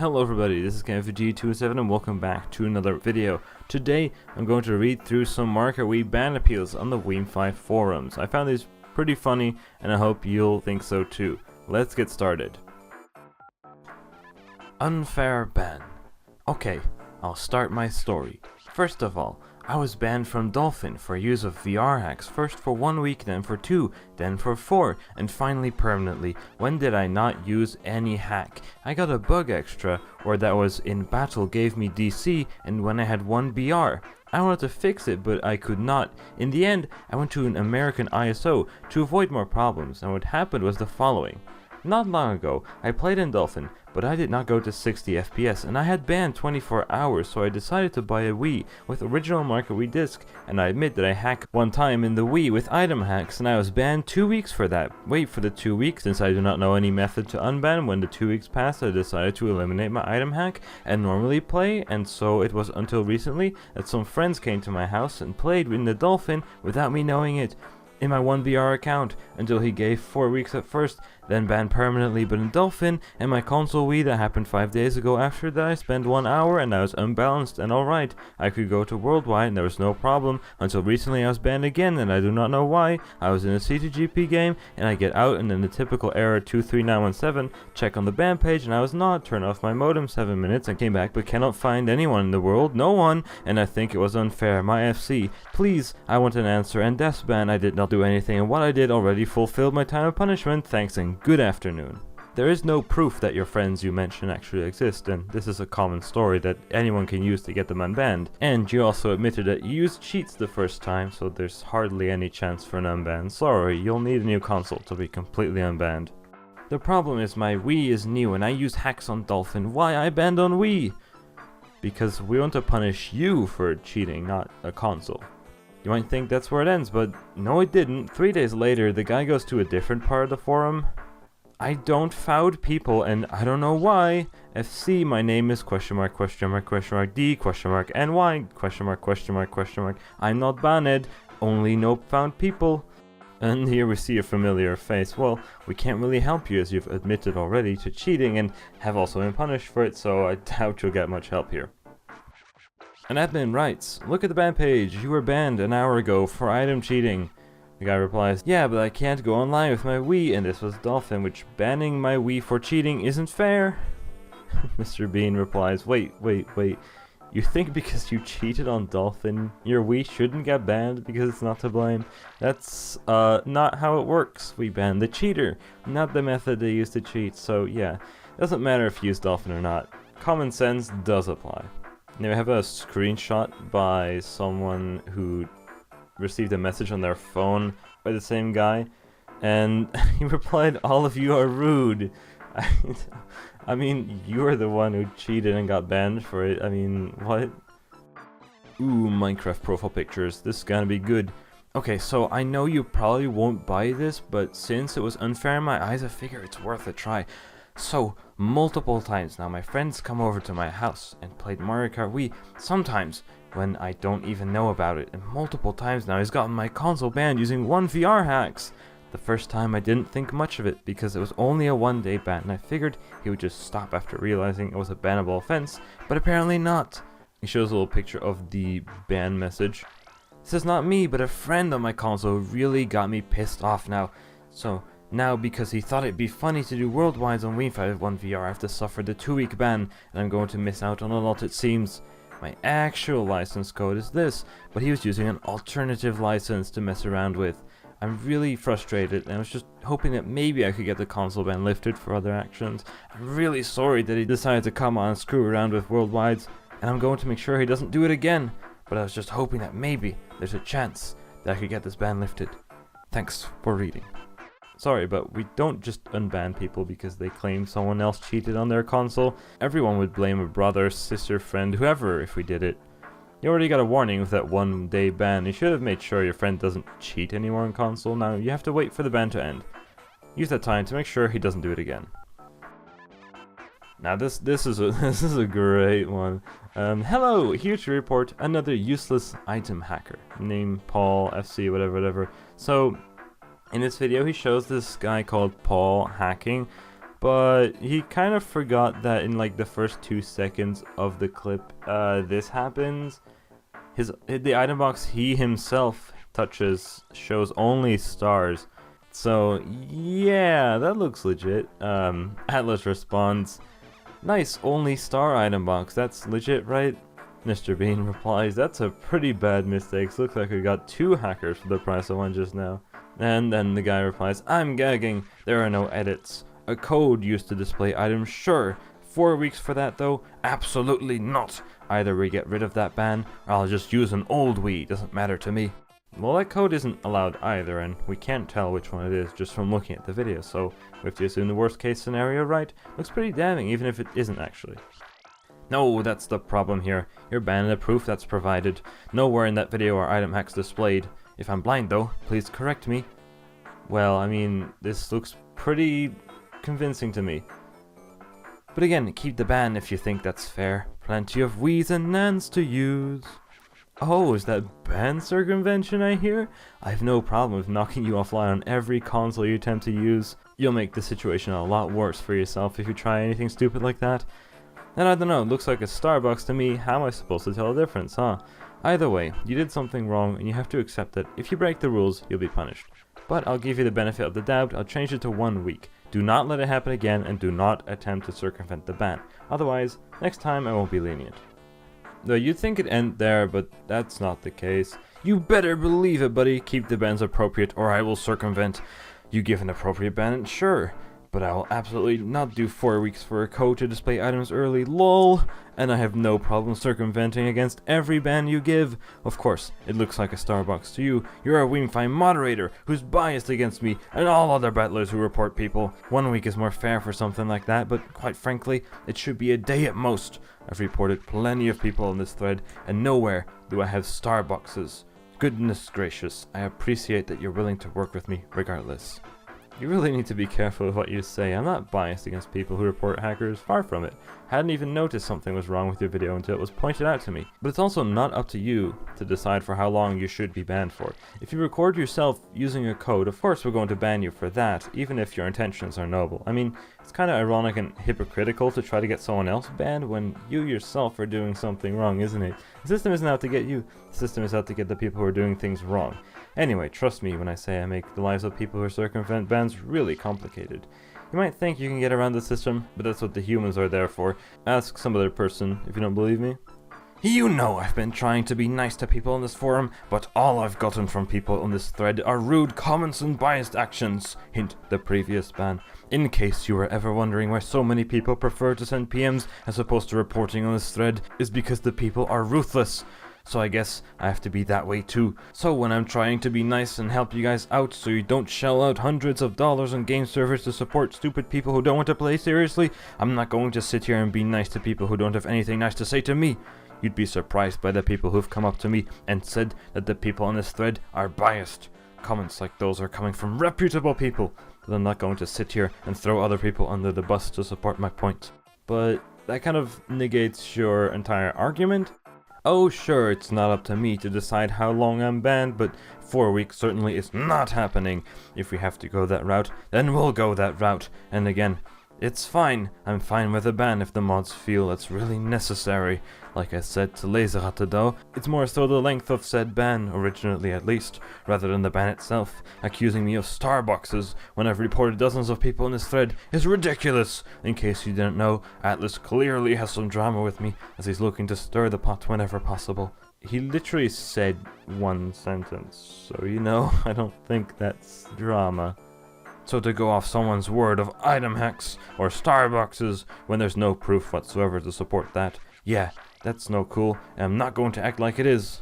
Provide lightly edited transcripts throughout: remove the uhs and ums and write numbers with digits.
Hello everybody, this is Confronting and welcome back to another video. Today I'm going to read through some Kart Wii ban appeals on the Wiimmfi forums. I found these pretty funny and I hope you'll think so too. Let's get started. Unfair ban. Okay, I'll start my story. First of all, I was banned from Dolphin for use of VR hacks, first for 1 week, then for 2, then for 4, and finally permanently. When did I not use any hack? I got a bug extra, or that was in battle gave me DC, and when I had 1 BR. I wanted to fix it, but I could not. In the end, I went to an American ISO to avoid more problems, and what happened was the following. Not long ago, I played in Dolphin, but I did not go to 60 FPS, and I had banned 24 hours, so I decided to buy a Wii with original Kart Wii disc, and I admit that I hacked one time in the Wii with item hacks, and I was banned 2 weeks for that. Wait for the 2 weeks, since I do not know any method to unban. When the 2 weeks passed, I decided to eliminate my item hack and normally play, and so it was until recently that some friends came to my house and played in the Dolphin without me knowing it. In my 1VR account, until he gave 4 weeks at first, then banned permanently, but in Dolphin and my console Wii that happened 5 days ago. After that I spent 1 hour and I was unbalanced and alright. I could go to worldwide and there was no problem, until recently I was banned again and I do not know why. I was in a C2GP game and I get out and then the typical error 23917, check on the ban page and I was not, turn off my modem 7 minutes and came back but cannot find anyone in the world, no one, and I think it was unfair. My FC, please, I want an answer and death ban. I did not do anything and what I did already fulfilled my time of punishment. Thanks and good afternoon. There is no proof that your friends you mention actually exist, and this is a common story that anyone can use to get them unbanned. And you also admitted that you used cheats the first time, so there's hardly any chance for an unban. Sorry, you'll need a new console to be completely unbanned. The problem is my Wii is new and I use hacks on Dolphin. Why I banned on Wii? Because we want to punish you for cheating, not a console. You might think that's where it ends, but no it didn't. 3 days later, the guy goes to a different part of the forum. I don't found people and I don't know why. FC, my name is question mark D question mark NY question mark. I'm not banned, only no found people. And here we see a familiar face. Well, we can't really help you as you've admitted already to cheating and have also been punished for it, so I doubt you'll get much help here. An admin writes, look at the ban page, you were banned an hour ago for item cheating. The guy replies, yeah, but I can't go online with my Wii, and this was Dolphin, which banning my Wii for cheating isn't fair. Mr. Bean replies, wait, you think because you cheated on Dolphin, your Wii shouldn't get banned because it's not to blame? That's not how it works. We ban the cheater, not the method they use to cheat, so yeah, doesn't matter if you use Dolphin or not. Common sense does apply. Now we have a screenshot by someone who received a message on their phone by the same guy, and he replied, all of you are rude. I mean, you're the one who cheated and got banned for it. I mean, what? Ooh, Minecraft profile pictures. This is gonna be good. Okay, so I know you probably won't buy this, but since it was unfair in my eyes, I figure it's worth a try. So, multiple times now, my friends come over to my house and played Mario Kart Wii, sometimes when I don't even know about it, and multiple times now he's gotten my console banned using 1 VR hacks. The first time I didn't think much of it because it was only a 1-day ban and I figured he would just stop after realizing it was a bannable offense, but apparently not. He shows a little picture of the ban message. This is not me, but a friend on my console really got me pissed off now. So, now, because he thought it'd be funny to do worldwides on Wiimmfi with 1 VR, I have to suffer the 2-week ban, and I'm going to miss out on a lot it seems. My actual license code is this, but he was using an alternative license to mess around with. I'm really frustrated, and I was just hoping that maybe I could get the console ban lifted for other actions. I'm really sorry that he decided to come on and screw around with worldwides, and I'm going to make sure he doesn't do it again, but I was just hoping that maybe there's a chance that I could get this ban lifted. Thanks for reading. Sorry, but we don't just unban people because they claim someone else cheated on their console. Everyone would blame a brother, sister, friend, whoever if we did it. You already got a warning with that 1-day ban. You should have made sure your friend doesn't cheat anymore on console. Now you have to wait for the ban to end. Use that time to make sure he doesn't do it again. Now this is a great one. Hello, here to report another useless item hacker. Name Paul FC whatever. So in this video he shows this guy called Paul hacking, but he kind of forgot that in like the first 2 seconds of the clip this happens. The item box he himself touches shows only stars. So yeah, that looks legit. Atlas responds, "Nice, only star item box, that's legit, right?" Mr. Bean replies, "That's a pretty bad mistake. Looks like we got 2 hackers for the price of 1 just now." And then the guy replies, "I'm gagging. There are no edits. A code used to display items, sure. 4 weeks for that though? Absolutely not. Either we get rid of that ban, or I'll just use an old Wii. Doesn't matter to me." Well, that code isn't allowed either, and we can't tell which one it is just from looking at the video, so we have to assume the worst case scenario, right? Looks pretty damning, even if it isn't actually. No, that's the problem here. You're banned the proof that's provided. Nowhere in that video are item hacks displayed. If I'm blind though, please correct me. Well, I mean, this looks pretty convincing to me. But again, keep the ban if you think that's fair. Plenty of Wiis and Nans to use. Oh, is that ban circumvention I hear? I have no problem with knocking you offline on every console you attempt to use. You'll make the situation a lot worse for yourself if you try anything stupid like that. And I don't know, it looks like a Starbucks to me. How am I supposed to tell the difference, huh? Either way, you did something wrong and you have to accept it. If you break the rules, you'll be punished. But I'll give you the benefit of the doubt. I'll change it to 1 week. Do not let it happen again, and do not attempt to circumvent the ban. Otherwise, next time I won't be lenient. Though you'd think it'd end there, but that's not the case. You better believe it, buddy. Keep the bans appropriate, or I will circumvent. You give an appropriate ban, sure. But I will absolutely not do 4 weeks for a code to display items early, lol. And I have no problem circumventing against every ban you give. Of course, it looks like a Starbucks to you. You're a Wiimmfi moderator who's biased against me and all other battlers who report people. 1 week is more fair for something like that, but quite frankly, it should be a day at most. I've reported plenty of people on this thread, and nowhere do I have Starbuckses. Goodness gracious, I appreciate that you're willing to work with me regardless. You really need to be careful with what you say. I'm not biased against people who report hackers, far from it. Hadn't even noticed something was wrong with your video until it was pointed out to me. But it's also not up to you to decide for how long you should be banned for. If you record yourself using a code, of course we're going to ban you for that, even if your intentions are noble. I mean, it's kind of ironic and hypocritical to try to get someone else banned when you yourself are doing something wrong, isn't it? The system isn't out to get you, the system is out to get the people who are doing things wrong. Anyway, trust me when I say I make the lives of people who circumvent bans really complicated. You might think you can get around the system, but that's what the humans are there for. Ask some other person if you don't believe me. You know I've been trying to be nice to people on this forum, but all I've gotten from people on this thread are rude comments and biased actions. Hint, the previous ban. In case you were ever wondering why so many people prefer to send PMs as opposed to reporting on this thread, is because the people are ruthless. So I guess I have to be that way too. So when I'm trying to be nice and help you guys out so you don't shell out hundreds of dollars on game servers to support stupid people who don't want to play seriously, I'm not going to sit here and be nice to people who don't have anything nice to say to me. You'd be surprised by the people who've come up to me and said that the people on this thread are biased. Comments like those are coming from reputable people, but I'm not going to sit here and throw other people under the bus to support my point. But that kind of negates your entire argument. Oh sure, it's not up to me to decide how long I'm banned, but 4 weeks certainly is not happening. If we have to go that route, then we'll go that route. And again, it's fine. I'm fine with a ban if the mods feel it's really necessary. Like I said to Laserratte though, it's more so the length of said ban, originally at least, rather than the ban itself. Accusing me of Starbuckses when I've reported dozens of people in this thread is ridiculous. In case you didn't know, Atlas clearly has some drama with me, as he's looking to stir the pot whenever possible. He literally said 1 sentence, so you know, I don't think that's drama. So to go off someone's word of item hacks or Starbuckses when there's no proof whatsoever to support that, yeah, that's no cool, and I'm not going to act like it is.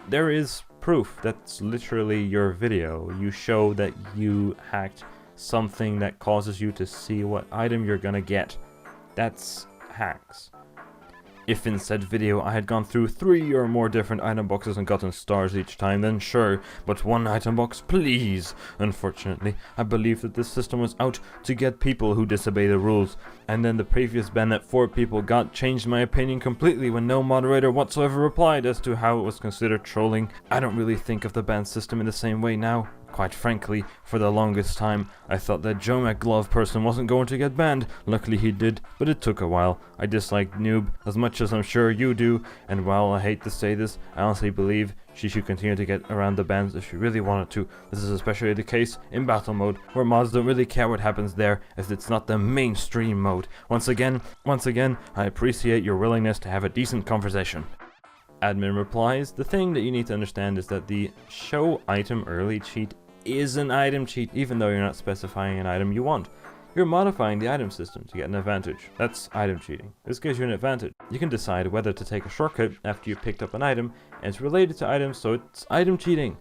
There is proof. That's literally your video. You show that you hacked something that causes you to see what item you're gonna get. That's hacks. If in said video I had gone through 3 or more different item boxes and gotten stars each time, then sure, but 1 item box, please. Unfortunately, I believe that this system was out to get people who disobey the rules, and then the previous ban that 4 people got changed my opinion completely when no moderator whatsoever replied as to how it was considered trolling. I don't really think of the ban system in the same way now. Quite frankly, for the longest time, I thought that Joe McGlove person wasn't going to get banned. Luckily he did, but it took a while. I dislike Noob as much as I'm sure you do, and while I hate to say this, I honestly believe she should continue to get around the bans if she really wanted to. This is especially the case in battle mode, where mods don't really care what happens there, as it's not the mainstream mode. Once again, I appreciate your willingness to have a decent conversation. Admin replies, the thing that you need to understand is that the show item early cheat is an item cheat, even though you're not specifying an item you want. You're modifying the item system to get an advantage. That's item cheating. This gives you an advantage. You can decide whether to take a shortcut after you picked up an item, and it's related to items, so it's item cheating.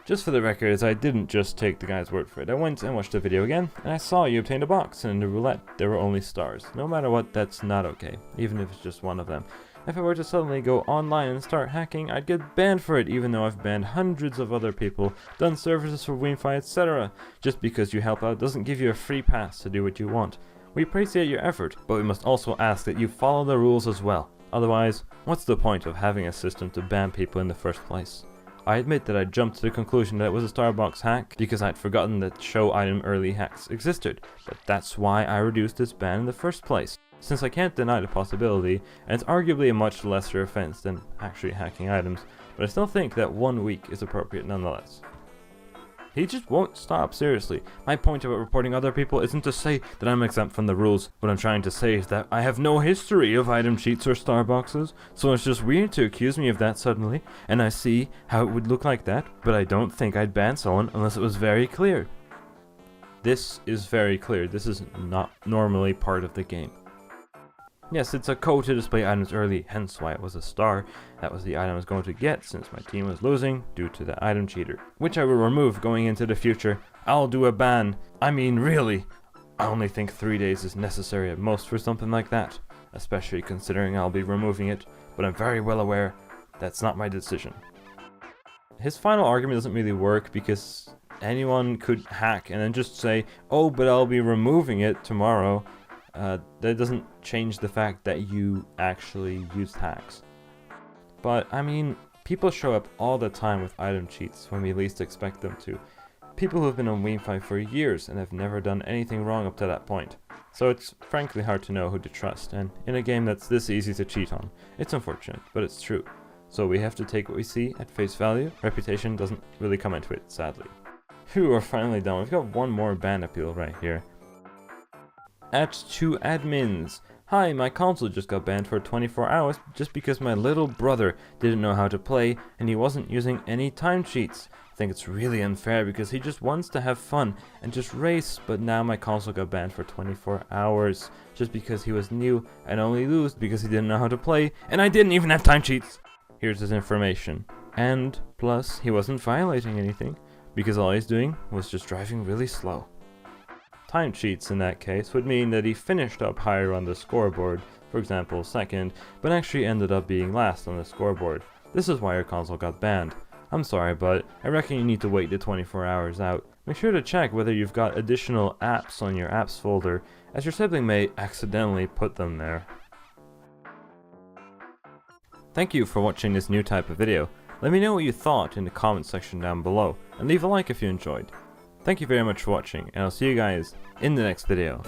Just for the record, as I didn't just take the guy's word for it, I went and watched the video again, and I saw you obtained a box, and in the roulette, there were only stars. No matter what, that's not okay, even if it's just one of them. If I were to suddenly go online and start hacking, I'd get banned for it, even though I've banned hundreds of other people, done services for Wiimmfi, etc. Just because you help out doesn't give you a free pass to do what you want. We appreciate your effort, but we must also ask that you follow the rules as well. Otherwise, what's the point of having a system to ban people in the first place? I admit that I jumped to the conclusion that it was a Starbucks hack because I'd forgotten that show item early hacks existed, but that's why I reduced this ban in the first place. Since I can't deny the possibility, and it's arguably a much lesser offense than actually hacking items, but I still think that 1 week is appropriate nonetheless. He just won't stop, seriously. My point about reporting other people isn't to say that I'm exempt from the rules. What I'm trying to say is that I have no history of item cheats or star boxes, so it's just weird to accuse me of that suddenly, and I see how it would look like that, but I don't think I'd ban someone unless it was very clear. This is very clear. This is not normally part of the game. Yes, it's a code to display items early, hence why it was a star. That was the item I was going to get since my team was losing due to the item cheater, which I will remove going into the future. I'll do a ban. I mean, really, I only think 3 days is necessary at most for something like that, especially considering I'll be removing it, but I'm very well aware that's not my decision. His final argument doesn't really work because anyone could hack and then just say, oh, but I'll be removing it tomorrow. That doesn't change the fact that you actually used hacks. But, I mean, people show up all the time with item cheats when we least expect them to. People who have been on Wiimmfi for years and have never done anything wrong up to that point. So it's frankly hard to know who to trust, and in a game that's this easy to cheat on, it's unfortunate, but it's true. So we have to take what we see at face value. Reputation doesn't really come into it, sadly. Phew, we're finally done. We've got one more ban appeal right here. At 2 admins. Hi, my console just got banned for 24 hours just because my little brother didn't know how to play and he wasn't using any time cheats. I think it's really unfair because he just wants to have fun and just race, but now my console got banned for 24 hours just because he was new and only lose because he didn't know how to play and I didn't even have time cheats. Here's his information. And plus, he wasn't violating anything because all he's doing was just driving really slow. Time cheats in that case would mean that he finished up higher on the scoreboard, for example second, but actually ended up being last on the scoreboard. This is why your console got banned. I'm sorry, but I reckon you need to wait the 24 hours out. Make sure to check whether you've got additional apps on your apps folder, as your sibling may accidentally put them there. Thank you for watching this new type of video. Let me know what you thought in the comment section down below, and leave a like if you enjoyed. Thank you very much for watching, and I'll see you guys in the next video.